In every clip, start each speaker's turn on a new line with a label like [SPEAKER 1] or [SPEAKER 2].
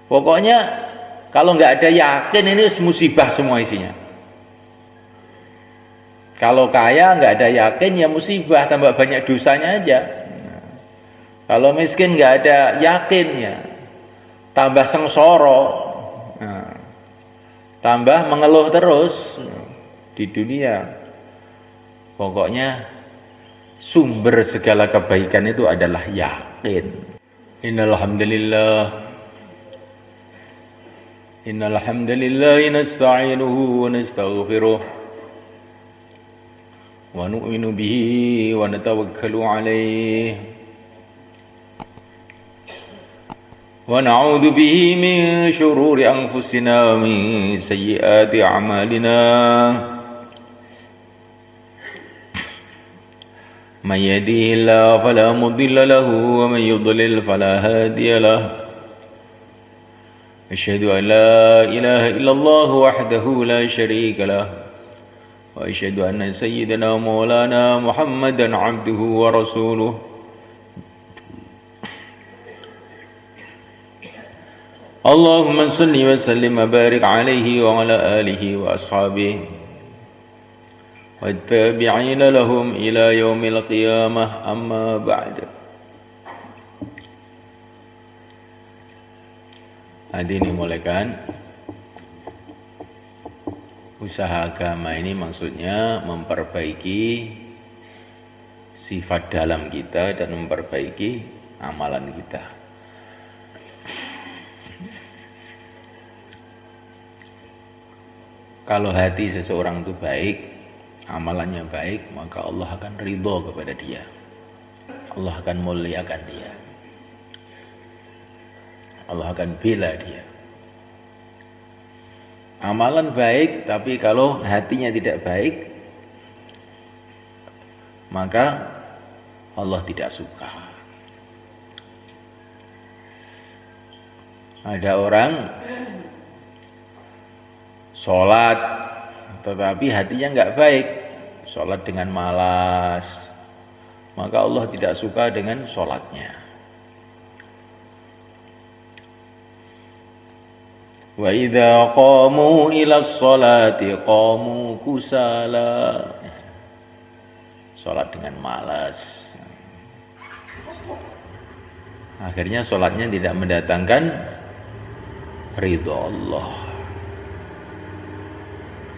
[SPEAKER 1] Pokoknya kalau nggak ada yakin ini musibah semua isinya. Kalau kaya nggak ada yakin ya musibah, tambah banyak dosanya aja. Kalau miskin nggak ada yakin ya tambah sengsara, tambah mengeluh terus di dunia. Pokoknya sumber segala kebaikan itu adalah yakin. Innal hamdalillah nasta'inuhu wa nastaghfiruh wa nu'minu bihi wa natawakkalu alayhi wa na'udzu bihi min shururi anfusina wa min sayyiati a'malina. Man yahdihillahu fala mudilla lahu wa man yudlil fala hadiya lahu. Asyhadu an la ilaha illallah wahdahu la syarika lah wa asyhadu anna sayyidana maulana Muhammadan abduhu wa rasuluh. Allahumma salli wa sallim wa barik alaihi wa ala alihi wa ashabihi wa tabi'ina lahum ila yaumil qiyamah, amma ba'd. Hadirin dimulakan, usaha agama ini maksudnya memperbaiki sifat dalam kita dan memperbaiki amalan kita. Kalau hati seseorang itu baik, amalannya baik, maka Allah akan ridho kepada dia. Allah akan muliakan dia. Allah akan bela dia. Amalan baik, tapi kalau hatinya tidak baik, maka Allah tidak suka. Ada orang sholat, tetapi hatinya enggak baik, sholat dengan malas, maka Allah tidak suka dengan sholatnya. Wa idza qamu ila sholati qamu kusala. Salat dengan malas. Akhirnya salatnya tidak mendatangkan ridha Allah.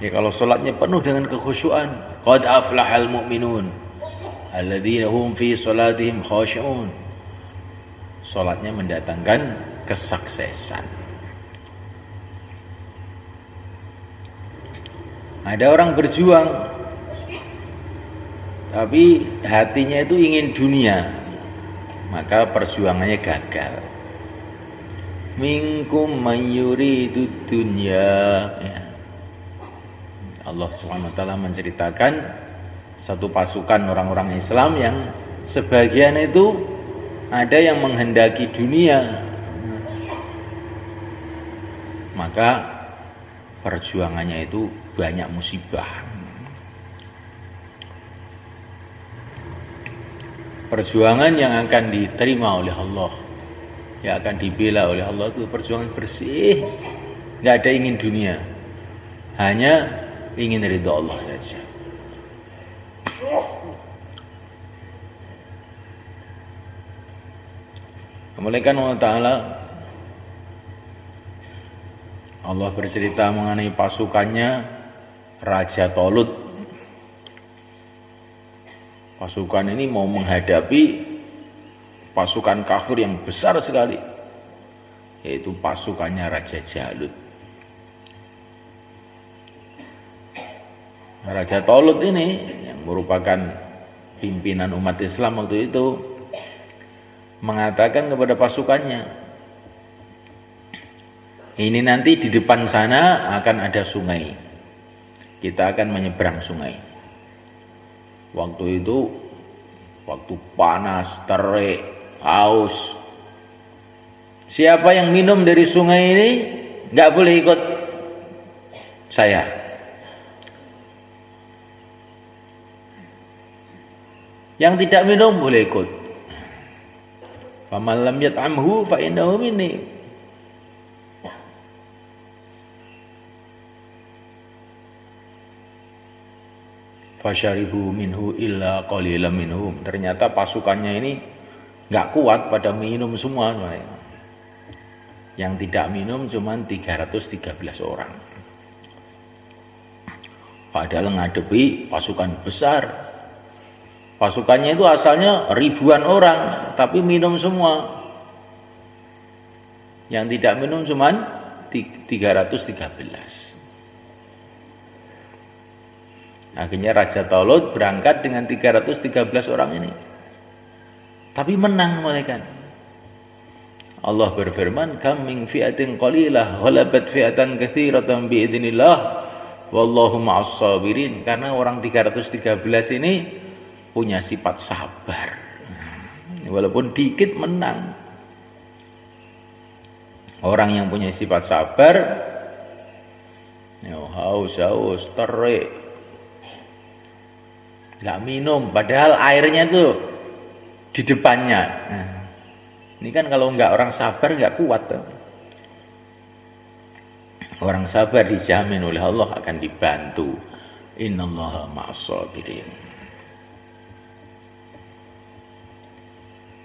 [SPEAKER 1] Ya, kalau salatnya penuh dengan kekhusyuan, qad aflahal mu'minun alladzina hum fi salatihim khashi'un. Salatnya mendatangkan kesuksesan. Ada orang berjuang tapi hatinya itu ingin dunia, maka perjuangannya gagal. Minkum man yuridu dunya. Ya. Allah SWT menceritakan satu pasukan orang-orang Islam yang sebagian itu ada yang menghendaki dunia, maka perjuangannya itu banyak musibah. Perjuangan yang akan diterima oleh Allah, yang akan dibela oleh Allah itu perjuangan bersih, nggak ada ingin dunia, hanya ingin ridha Allah saja. Kemuliaan Allah Ta'ala, Allah bercerita mengenai pasukannya Raja Talut. Pasukan ini mau menghadapi pasukan kafir yang besar sekali, yaitu pasukannya Raja Jalut. Raja Talut ini yang merupakan pimpinan umat Islam waktu itu mengatakan kepada pasukannya, ini nanti di depan sana akan ada sungai, kita akan menyeberang sungai. Waktu itu waktu panas, terik, haus. Siapa yang minum dari sungai ini nggak boleh ikut saya. Yang tidak minum boleh ikut. Faman lam yat'amhu fa innahu minni. Fasyaribu minhu illa qalilan minhum. Ternyata pasukannya ini nggak kuat pada minum semua. Yang tidak minum cuma 313 orang. Padahal ngadepi pasukan besar. Pasukannya itu asalnya ribuan orang, tapi minum semua. Yang tidak minum cuma 313. Akhirnya Raja Talut berangkat dengan 313 orang ini. Tapi menang mereka. Allah berfirman, "Kam min fi'atin qalilah ghalabat fi'atan katsiratan biidznillah wallahu ma'as sabirin." Karena orang 313 ini punya sifat sabar. Walaupun dikit menang. Orang yang punya sifat sabar, haus, terik, nggak minum, padahal airnya tuh di depannya. Nah, ini kan kalau nggak orang sabar nggak kuat tuh. Orang sabar dijamin oleh Allah akan dibantu. Innallaha ma'as sabirin.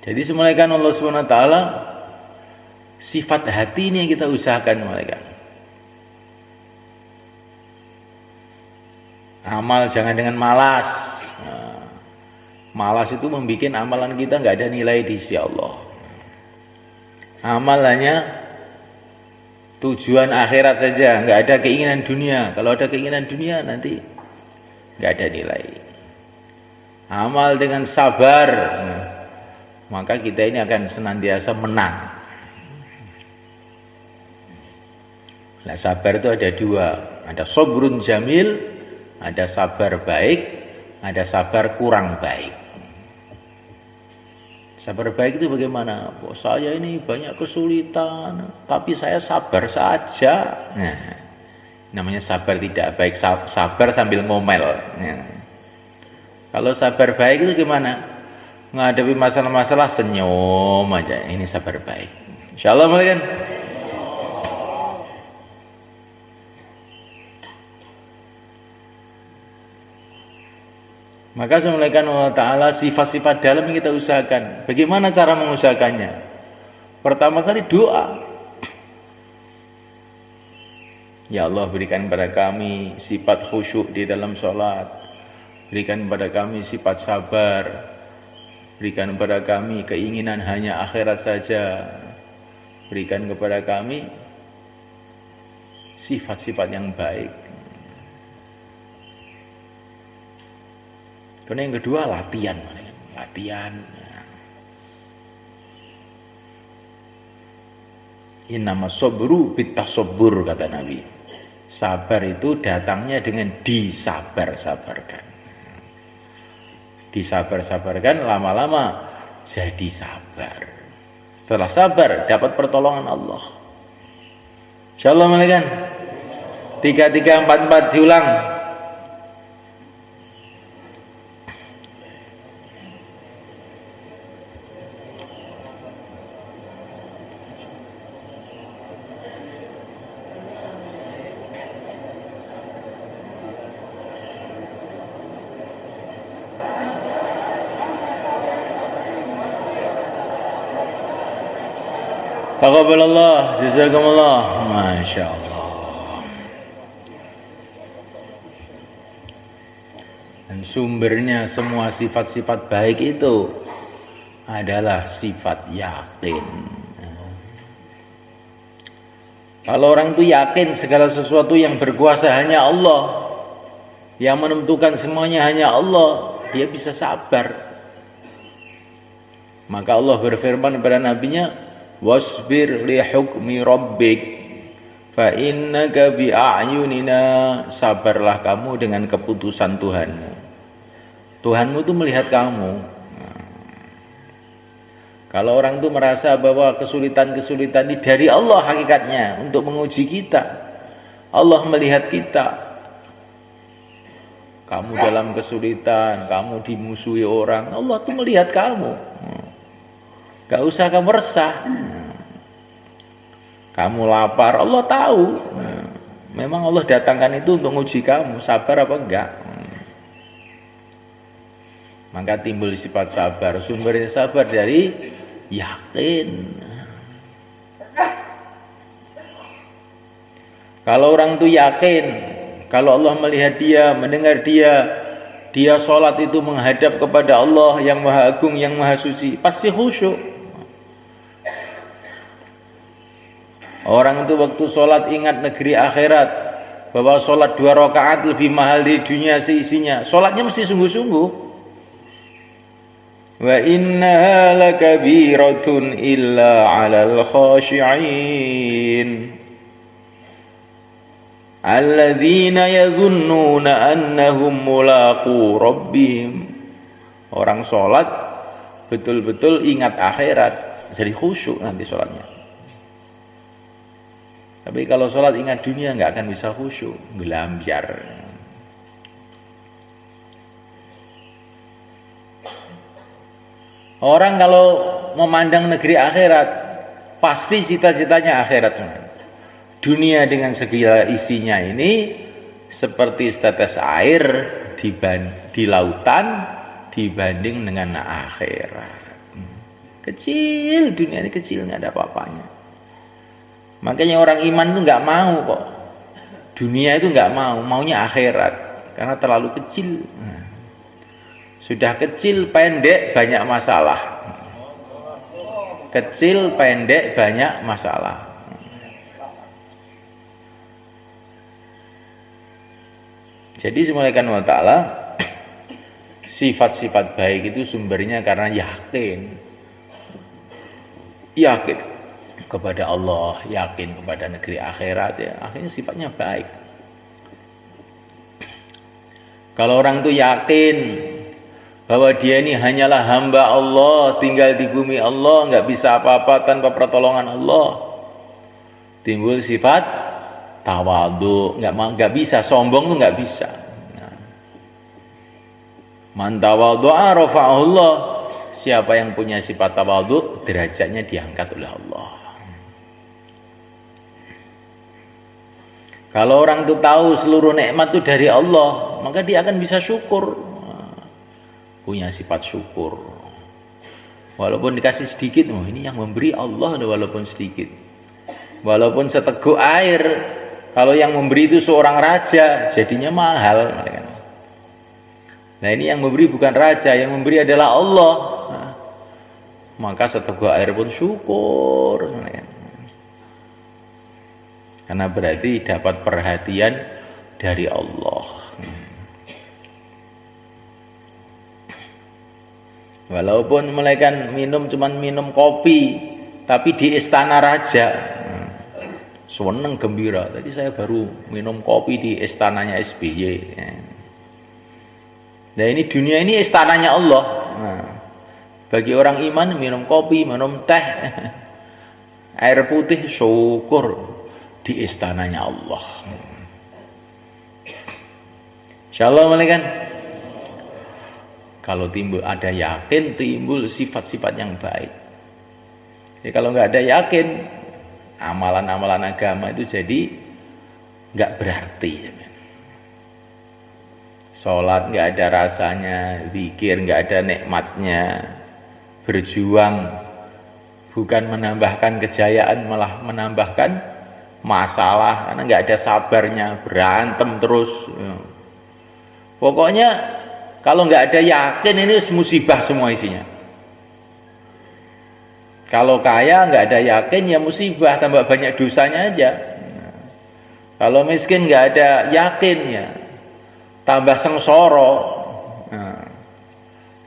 [SPEAKER 1] Jadi semulaikan Allah SWT, sifat hati ini yang kita usahakan semulaikan. Amal jangan dengan malas. Nah, malas itu membuat amalan kita nggak ada nilai di sisi Allah. Amal hanya tujuan akhirat saja, nggak ada keinginan dunia. Kalau ada keinginan dunia nanti nggak ada nilai. Amal dengan sabar, maka kita ini akan senantiasa menang. Nah, sabar itu ada dua, ada sabrun jamil, ada sabar baik, ada sabar kurang baik. Sabar baik itu bagaimana? Oh, saya ini banyak kesulitan, tapi saya sabar saja. Nah, namanya sabar tidak baik, sabar sambil ngomel. Nah, kalau sabar baik itu gimana? Menghadapi masalah-masalah senyum aja, ini sabar baik. Insyaallah kan. Maka semulaikan Allah Ta'ala sifat-sifat dalam yang kita usahakan. Bagaimana cara mengusahakannya? Pertama kali doa. Ya Allah, berikan kepada kami sifat khusyuk di dalam sholat. Berikan kepada kami sifat sabar. Berikan kepada kami keinginan hanya akhirat saja. Berikan kepada kami sifat-sifat yang baik. Karena yang kedua latihan. Innama sabru bitasabbur, kata Nabi. Sabar itu datangnya dengan disabar-sabarkan. Disabar-sabarkan, lama-lama jadi sabar. Setelah sabar dapat pertolongan Allah. Insyaallah kan. 3 3 4 4 diulang. Taqabbalallah, jazakumullah. Masya Allah. Dan sumbernya semua sifat-sifat baik itu adalah sifat yakin. Kalau orang itu yakin segala sesuatu yang berkuasa hanya Allah, yang menentukan semuanya hanya Allah, dia bisa sabar. Maka Allah berfirman kepada nabinya, wasbir li hukmi rabbik fa innaka bi a'yunina. Sabarlah kamu dengan keputusan Tuhanmu. Tuhanmu itu melihat kamu. Kalau orang itu merasa bahwa kesulitan-kesulitan ini dari Allah hakikatnya untuk menguji kita. Allah melihat kita. Kamu dalam kesulitan, kamu dimusuhi orang, Allah tuh melihat kamu. Gak usah kamu resah. Kamu lapar, Allah tahu. Memang Allah datangkan itu untuk menguji kamu, sabar apa enggak. Maka timbul sifat sabar. Sumbernya sabar dari yakin. Kalau orang itu yakin, kalau Allah melihat dia, mendengar dia sholat itu menghadap kepada Allah yang Maha Agung, yang Maha Suci, pasti khusyuk. Orang itu waktu sholat ingat negeri akhirat, bahwa sholat 2 rakaat lebih mahal di dunia seisinya. Sholatnya mesti sungguh-sungguh. Wa innaha lakabiratun illa 'alal khashi'in alladzina yadhunnuna annahum mulaqu rabbihim. Orang sholat betul-betul ingat akhirat, jadi khusyuk nanti sholatnya. Tapi kalau sholat ingat dunia nggak akan bisa khusyuk, gelamjar. Orang kalau memandang negeri akhirat, pasti cita-citanya akhirat. Dunia dengan segala isinya ini seperti setetes air di lautan dibanding dengan akhirat. Kecil, dunia ini kecil, nggak ada apa-apanya. Makanya orang iman itu nggak mau kok. Dunia itu nggak mau, maunya akhirat karena terlalu kecil. Sudah kecil, pendek, banyak masalah. Kecil, pendek, banyak masalah. Jadi semulaikan wa ta'ala, sifat-sifat baik itu sumbernya karena yakin. Yakin kepada Allah, yakin kepada negeri akhirat, ya akhirnya sifatnya baik. Kalau orang itu yakin bahwa dia ini hanyalah hamba Allah, tinggal di bumi Allah, nggak bisa apa-apa tanpa pertolongan Allah, timbul sifat tawadhu, nggak bisa sombong tuh nggak bisa. Man tawadhu'a rafa'ahu Allah. Siapa yang punya sifat tawadhu, derajatnya diangkat oleh Allah. Kalau orang itu tahu seluruh nikmat itu dari Allah, maka dia akan bisa syukur. Punya sifat syukur. Walaupun dikasih sedikit, ini yang memberi Allah, walaupun sedikit. Walaupun seteguk air, kalau yang memberi itu seorang raja, jadinya mahal. Nah ini yang memberi bukan raja, yang memberi adalah Allah. Maka seteguk air pun syukur. Karena berarti dapat perhatian dari Allah. Walaupun mereka cuman minum kopi, tapi di istana raja, seneng gembira. Tadi saya baru minum kopi di istananya SBY. Nah ini dunia ini istananya Allah. Bagi orang iman minum kopi, minum teh, air putih, syukur di istananya Allah. Insyaallah malaikat. Kalau timbul ada yakin, timbul sifat-sifat yang baik. Jadi kalau nggak ada yakin, amalan-amalan agama itu jadi nggak berarti. Sholat nggak ada rasanya, zikir nggak ada nikmatnya, berjuang bukan menambahkan kejayaan, malah menambahkan masalah karena nggak ada sabarnya, berantem terus. Pokoknya kalau nggak ada yakin ini musibah semua isinya. Kalau kaya nggak ada yakin ya musibah, tambah banyak dosanya aja. Kalau miskin nggak ada yakin ya tambah sengsara,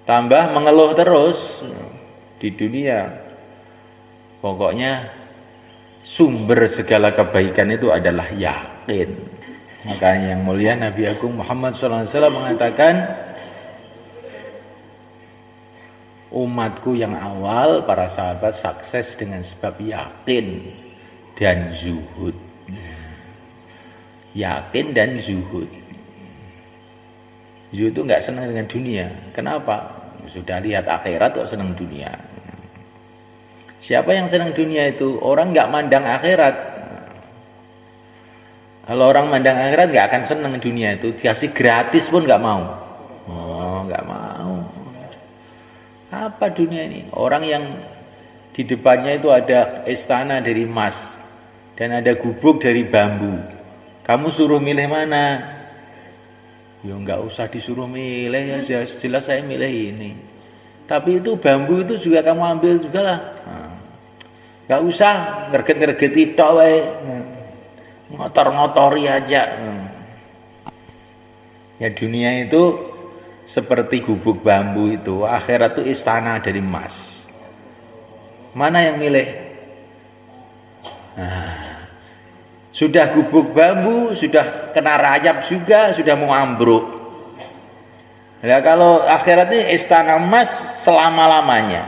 [SPEAKER 1] tambah mengeluh terus di dunia. Pokoknya sumber segala kebaikan itu adalah yakin. Makanya yang mulia Nabi Agung Muhammad SAW mengatakan, umatku yang awal, para sahabat sukses dengan sebab yakin dan zuhud. Yakin dan zuhud. Zuhud itu nggak senang dengan dunia. Kenapa? Sudah lihat akhirat kok senang dunia. Siapa yang senang dunia itu? Orang nggak mandang akhirat. Kalau orang mandang akhirat nggak akan senang dunia itu. Dikasih gratis pun nggak mau. Oh, nggak mau. Apa dunia ini? Orang yang di depannya itu ada istana dari emas dan ada gubuk dari bambu. Kamu suruh milih mana? Ya nggak usah disuruh milih, ya jelas saya milih ini. Tapi itu bambu itu juga kamu ambil juga lah. Nggak usah ngerget-ngergeti tok wae. Ngotor-ngotori aja. Ya dunia itu seperti gubuk bambu itu, akhirat itu istana dari emas. Mana yang milih? Sudah gubuk bambu, sudah kena rayap juga, sudah mau ambruk. Nah, kalau akhirat ini istana emas selama-lamanya.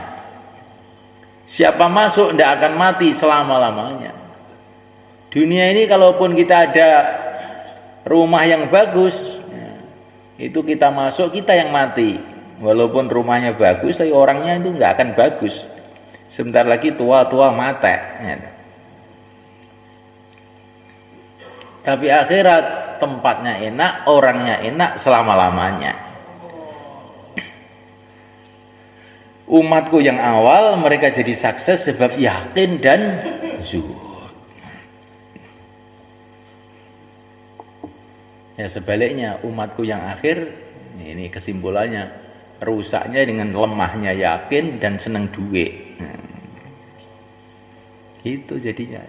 [SPEAKER 1] Siapa masuk tidak akan mati selama-lamanya. Dunia ini kalaupun kita ada rumah yang bagus, itu kita masuk, kita yang mati. Walaupun rumahnya bagus, tapi orangnya itu nggak akan bagus. Sebentar lagi tua-tua mati. Tapi akhirat tempatnya enak, orangnya enak selama-lamanya. Umatku yang awal mereka jadi sukses sebab yakin dan zuhud. Ya sebaliknya umatku yang akhir, ini kesimpulannya, rusaknya dengan lemahnya yakin dan senang duit. Itu jadinya.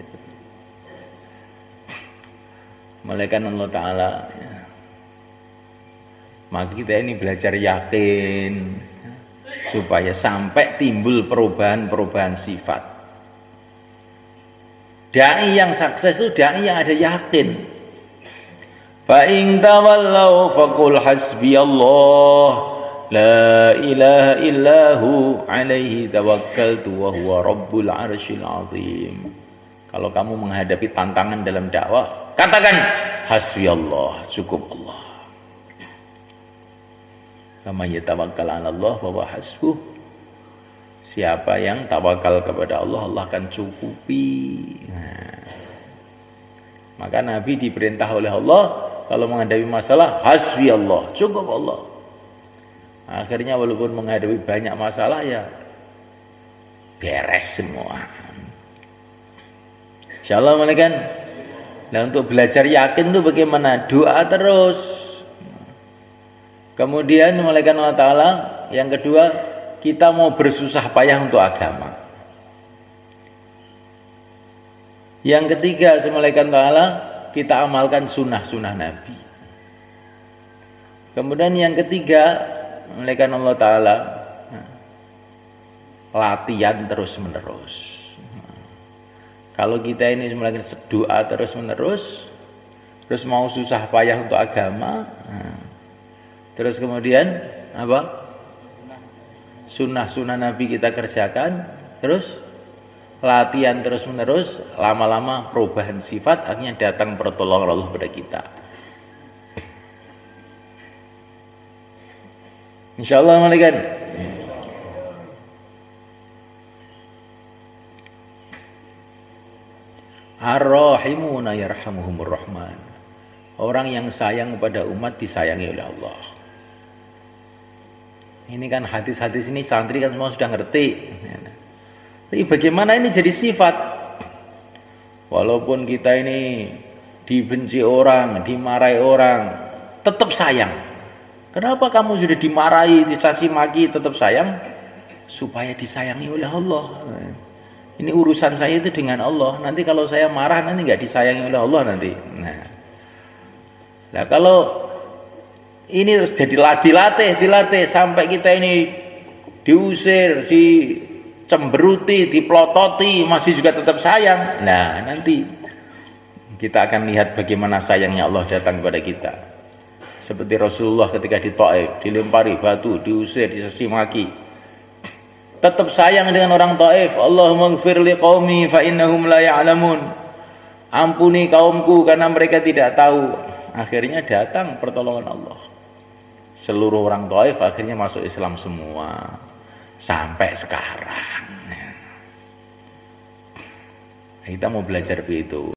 [SPEAKER 1] Malaikat Allah Ta'ala, maka kita ini belajar yakin supaya sampai timbul perubahan-perubahan sifat. Dai yang sukses itu dai yang ada yakin. Fa in tawallaw faqul hasbiyallah la ilaha illahu alaihi tawakkaltu wa huwa rabbul arsyil azim. Kalau kamu menghadapi tantangan dalam dakwah, katakan hasbiyallah, cukup Allah. Faman yatawakkal 'ala Allah fa huwa hasbuh. Siapa yang tawakal kepada Allah, Allah akan cukupi. Maka Nabi diperintah oleh Allah kalau menghadapi masalah, hasbi Allah, cukup Allah. Akhirnya walaupun menghadapi banyak masalah ya beres semua. Insyaallah malaikat. Nah untuk belajar yakin itu bagaimana? Doa terus. Kemudian malaikat Allah Ta'ala yang kedua, kita mau bersusah payah untuk agama. Yang ketiga, malaikat Ta'ala, kita amalkan sunnah-sunnah Nabi. Kemudian yang ketiga, malaikat Allah Ta'ala, latihan terus-menerus. Kalau kita ini malaikat doa terus-menerus, terus mau susah payah untuk agama, terus kemudian apa? Sunnah-sunnah Nabi kita kerjakan, terus latihan terus-menerus, lama-lama perubahan sifat, akhirnya datang pertolongan Allah pada kita. Insyaallah malaikat. Ar-Rahimuna yarhamuhumur Rahman. Orang yang sayang kepada umat disayangi oleh Allah. Ini kan hadis-hadis ini santri kan semua sudah ngerti. Tapi bagaimana ini jadi sifat? Walaupun kita ini dibenci orang, dimarahi orang, tetap sayang. Kenapa kamu sudah dimarahi, dicaci maki, tetap sayang? Supaya disayangi oleh Allah. Ini urusan saya itu dengan Allah. Nanti kalau saya marah nanti nggak disayangi oleh Allah nanti. Nah kalau ini terus jadi dilatih sampai kita ini diusir, dicemberuti, dipelototi, masih juga tetap sayang. Nah nanti kita akan lihat bagaimana sayangnya Allah datang kepada kita. Seperti Rasulullah ketika di Taif, dilempari batu, diusir, dicaci maki, tetap sayang dengan orang Taif. Allahumma ighfir liqaumi fa innahum la ya'lamun. Ampuni kaumku karena mereka tidak tahu. Akhirnya datang pertolongan Allah. Seluruh orang Taif akhirnya masuk Islam semua sampai sekarang. Kita mau belajar begitu.